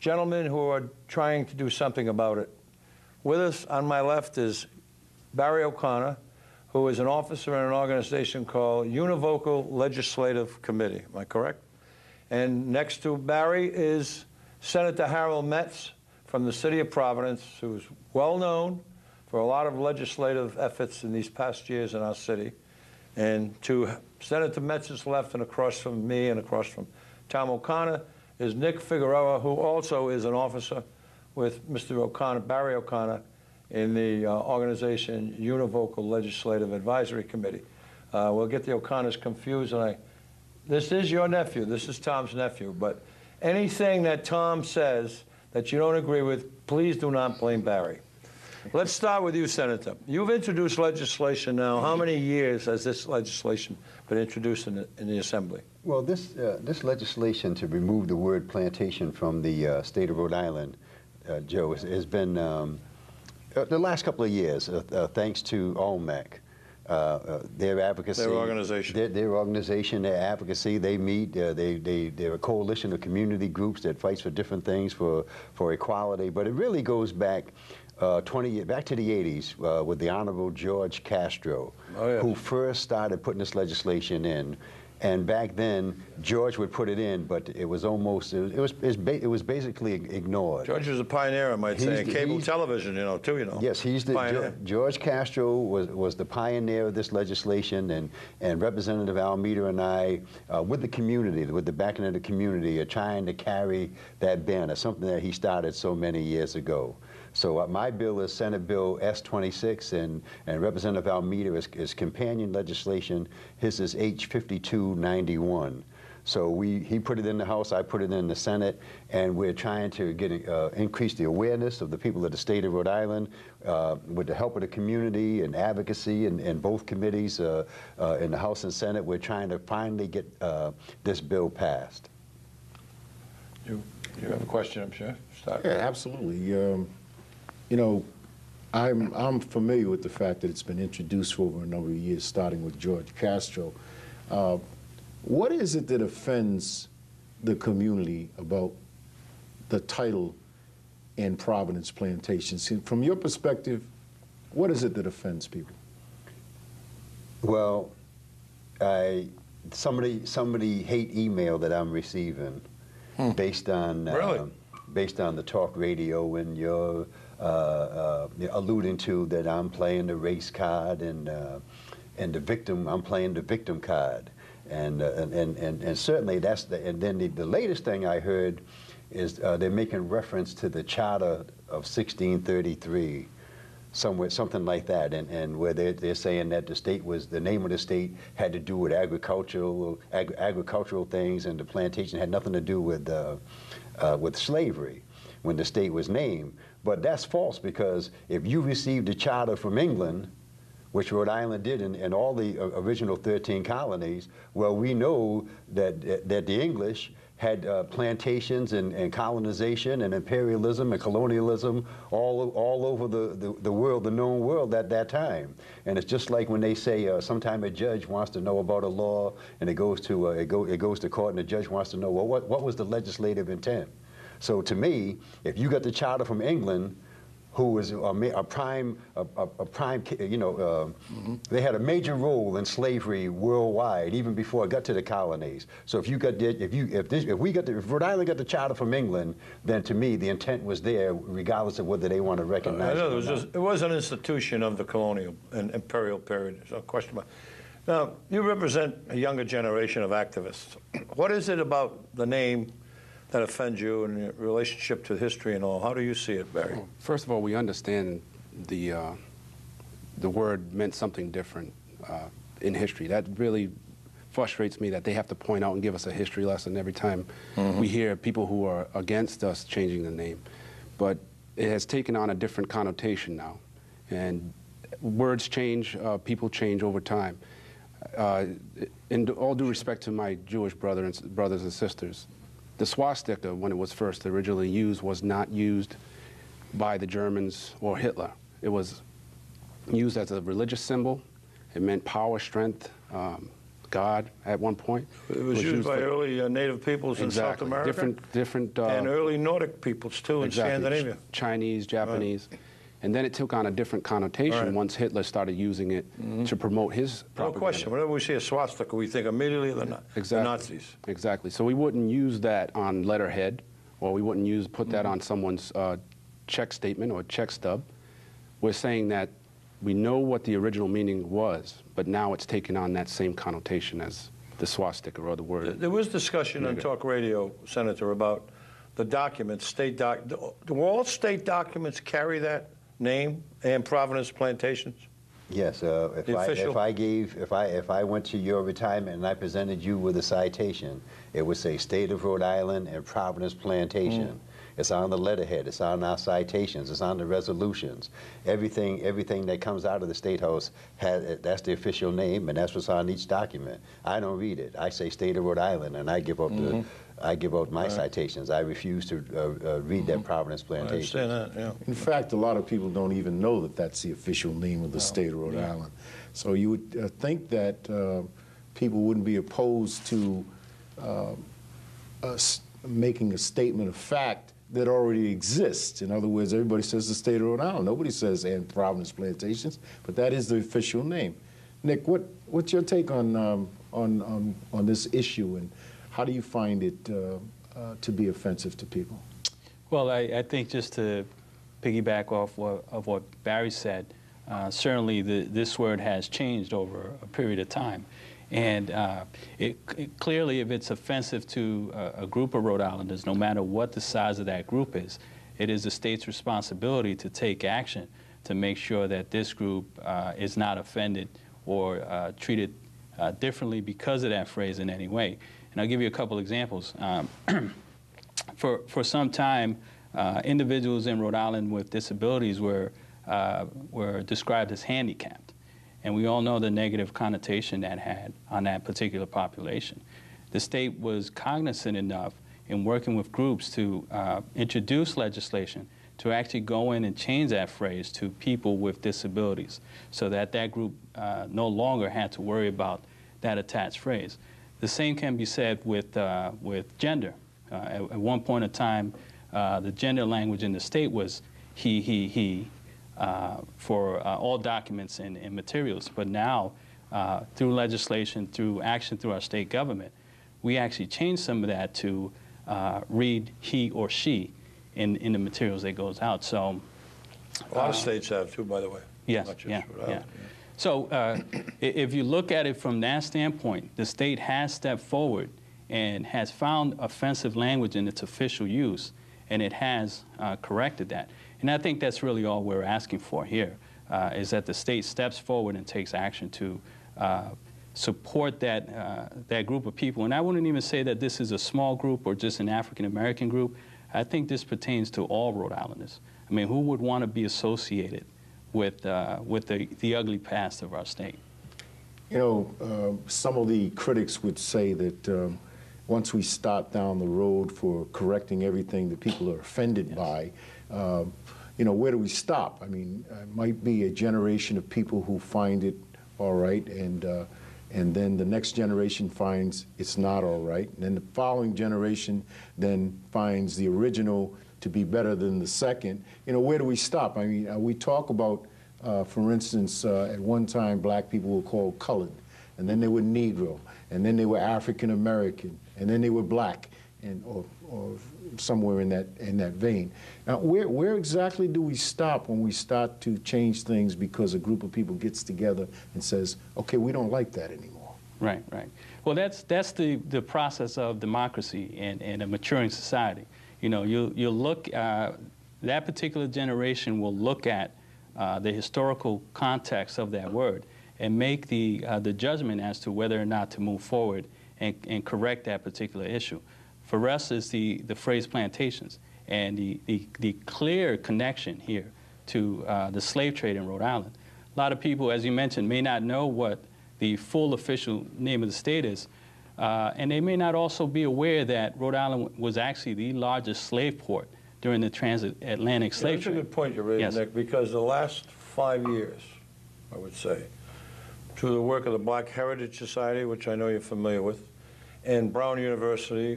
gentlemen who are trying to do something about it. With us on my left is Barry O'Connor, who is an officer in an organization called Univocal Legislative Committee. Am I correct? And next to Barry is Senator Harold Metz from the city of Providence, who's well known for a lot of legislative efforts in these past years in our city. And to Senator Metz's left and across from me and across from Tom O'Connor is Nick Figueroa, who also is an officer with Mr. O'Connor, Barry O'Connor, in the organization Univocal Legislative Advisory Committee. We'll get the O'Connors confused, and this is your nephew, this is Tom's nephew, but anything that Tom says that you don't agree with, please do not blame Barry. Let's start with you, Senator. You've introduced legislation now. How many years has this legislation been introduced in the Assembly? Well, this legislation to remove the word plantation from the state of Rhode Island, Joe, has been the last couple of years, thanks to OMAC. Their advocacy, their organization, their advocacy. They meet. They're a coalition of community groups that fights for different things for equality. But it really goes back 20 years, back to the 80s with the Honorable George Castro, who first started putting this legislation in. And back then, George would put it in, but it was almost, it was basically ignored. George was a pioneer, I might say, in cable television, too. Yes, he's the, George Castro was the pioneer of this legislation, and Representative Almeida and I, with the community, with the backing of the community, are trying to carry that banner, something that he started so many years ago. So my bill is Senate Bill S-26, and Representative Almeida is companion legislation. His is H-5291. So he put it in the House, I put it in the Senate, and we're trying to get increase the awareness of the people of the state of Rhode Island with the help of the community and advocacy and both committees in the House and Senate. We're trying to finally get this bill passed. You have a question, I'm sure? Start. Yeah, absolutely. I'm familiar with the fact that it's been introduced for over a number of years, starting with George Castro. What is it that offends the community about the title in Providence Plantations? From your perspective, what is it that offends people? Well, somebody hate email that I'm receiving based on the talk radio, and you're alluding to that I'm playing the race card and the victim. I'm playing the victim card, and certainly that's and then the latest thing I heard is they're making reference to the Charter of 1633, something like that, and where they're saying that the name of the state had to do with agricultural things, and the plantation had nothing to do with slavery when the state was named. But that's false, because if you received a charter from England, which Rhode Island did in all the original 13 colonies, well, we know that the English had plantations and colonization and imperialism and colonialism all over the world, the known world at that time. And it's just like when they say sometime a judge wants to know about a law, and it goes to court, and the judge wants to know, well, what was the legislative intent? So to me, if you got the charter from England, who was a prime, they had a major role in slavery worldwide, even before it got to the colonies. So if Rhode Island got the charter from England, then to me the intent was there, regardless of whether they want to recognize it or not. It was an institution of the colonial and imperial period. So question about. Now you represent a younger generation of activists. What is it about the name that offends you and your relationship to history and all? How do you see it, Barry? Well, first of all, we understand the word meant something different in history. That really frustrates me, that they have to point out and give us a history lesson every time we hear people who are against us changing the name. But it has taken on a different connotation now. And words change, people change over time. In all due respect to my Jewish brothers and sisters, the swastika, when it was first originally used, was not used by the Germans or Hitler. It was used as a religious symbol. It meant power, strength, God at one point. It was used by early native peoples in South America. Different and early Nordic peoples, too, in Scandinavia. Chinese, Japanese. Right. And then it took on a different connotation once Hitler started using it to promote his propaganda. No question. Whenever we see a swastika, we think immediately of the Nazis. Exactly. So we wouldn't use that on letterhead, or we wouldn't put that on someone's check statement or check stub. We're saying that we know what the original meaning was, but now it's taken on that same connotation as the swastika or the word. There was discussion on talk radio, Senator, about the documents, do all state documents carry that name and Providence Plantations? Yes. If I went to your retirement and I presented you with a citation, it would say State of Rhode Island and Providence Plantation. It's on the letterhead. It's on our citations. It's on the resolutions. Everything that comes out of the State House that's the official name, and that's what's on each document. I don't read it. I say State of Rhode Island, and I give out my citations. I refuse to read that Providence Plantation. I understand that. Yeah. In fact, a lot of people don't even know that that's the official name of the state of Rhode Island. So you would think that people wouldn't be opposed to us making a statement of fact that already exists. In other words, everybody says the state of Rhode Island. Nobody says and Providence Plantations, but that is the official name. Nick, what's your take on this issue, and how do you find it to be offensive to people? Well, I think just to piggyback off of what Barry said, certainly this word has changed over a period of time. And clearly, if it's offensive to a group of Rhode Islanders, no matter what the size of that group is, it is the state's responsibility to take action to make sure that this group is not offended or treated differently because of that phrase in any way. And I'll give you a couple examples. For some time, individuals in Rhode Island with disabilities were described as handicapped. And we all know the negative connotation that had on that particular population. The state was cognizant enough in working with groups to introduce legislation to actually go in and change that phrase to people with disabilities so that that group no longer had to worry about that attached phrase. The same can be said with gender. At one point in time, the gender language in the state was he, for all documents and materials. But now, through legislation, through action through our state government, we actually changed some of that to read he or she in the materials that goes out. So a lot of states have too, by the way. Yes, yeah. So if you look at it from that standpoint, the state has stepped forward and has found offensive language in its official use, and it has corrected that. And I think that's really all we're asking for here, is that the state steps forward and takes action to support that group of people. And I wouldn't even say that this is a small group or just an African-American group. I think this pertains to all Rhode Islanders. I mean, who would want to be associated with the ugly past of our state? You know, some of the critics would say that once we start down the road for correcting everything that people are offended by, you know, where do we stop? I mean, it might be a generation of people who find it all right, and then the next generation finds it's not all right, and then the following generation then finds the original to be better than the second. You know, where do we stop? I mean, we talk about, for instance, at one time black people were called colored, and then they were Negro, and then they were African American, and then they were black, and or somewhere in that vein. Now, where exactly do we stop when we start to change things because a group of people gets together and says, okay, we don't like that anymore? Right, right. Well, that's the process of democracy and a maturing society. You know, you'll look, that particular generation will look at the historical context of that word and make the judgment as to whether or not to move forward and correct that particular issue. For us, it's the phrase plantations and the clear connection here to the slave trade in Rhode Island. A lot of people, as you mentioned, may not know what the full official name of the state is, and they may not also be aware that Rhode Island was actually the largest slave port during the transatlantic slave trade. That's a good point you raised, yes. Nick, because the last 5 years, I would say, through the work of the Black Heritage Society, which I know you're familiar with, and Brown University,